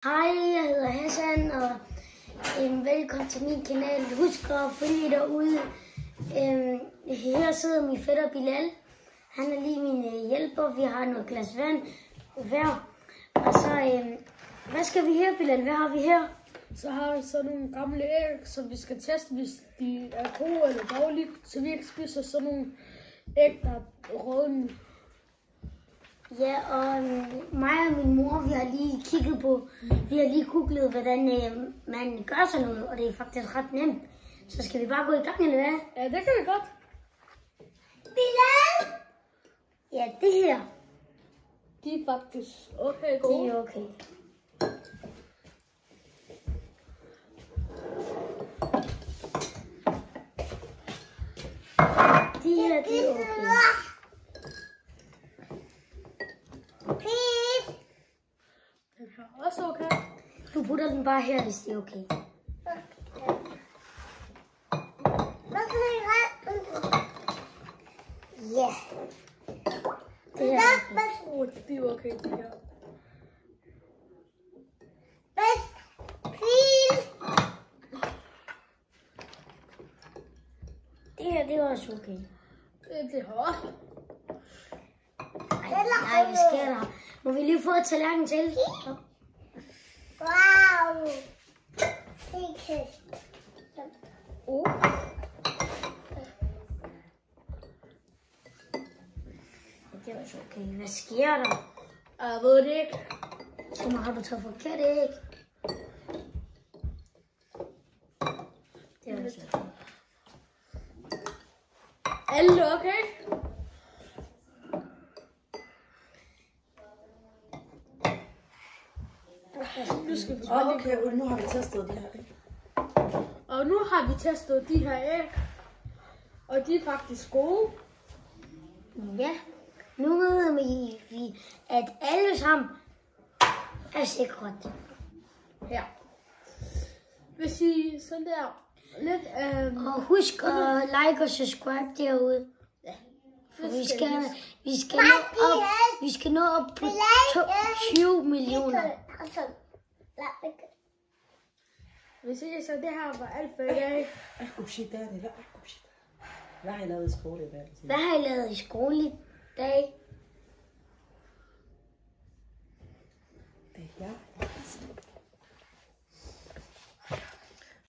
Hej, jeg hedder Hassan, og velkommen til min kanal. Husk at følge derude. Her sidder min fætter Bilal. Han er lige min hjælper. Vi har noget glas vand hver. Og så, hvad skal vi her, Bilal? Hvad har vi her? Så har vi så nogle gamle æg, som vi skal teste, hvis de er gode eller dårlige. Så vi ikke spiser sådan nogle æg, der er rådne. Ja, og mig og min mor, vi har lige kigget på, vi har lige googlet, hvordan man gør sådan noget, og det er faktisk ret nemt. Så skal vi bare gå i gang, eller hvad? Ja, det kan vi godt. Bilal! Ja, det her. De er faktisk okay gode. Det er okay. De her, det er okay. Den her er også okay. Du putter den bare her, hvis det er okay. Ja. Det er okay. De er okay, de her. Det her, det er også okay. Det er hårdt. Nej, hvad sker der? Må vi lige få et tallerken til? Wow! Det er også okay. Hvad sker der? Jeg ved det ikke. Så har du taget forkert æg. Det er også okay. Alle er okay? Nu skal vi okay, og nu har vi testet det her, ikke? Og nu har vi testet de her æg. Og de er faktisk gode. Ja. Nu ved vi, at alle sammen er sikret. Her. Hvis I sådan der lidt... Og husk at like og subscribe derude. Ja. For vi skal nå op på 20 millioner. Hvis ikke så det her var alt for i dag. Hvad har I lavet i skole i dag? Hvad har I lavet i skole i dag? Det er jeg.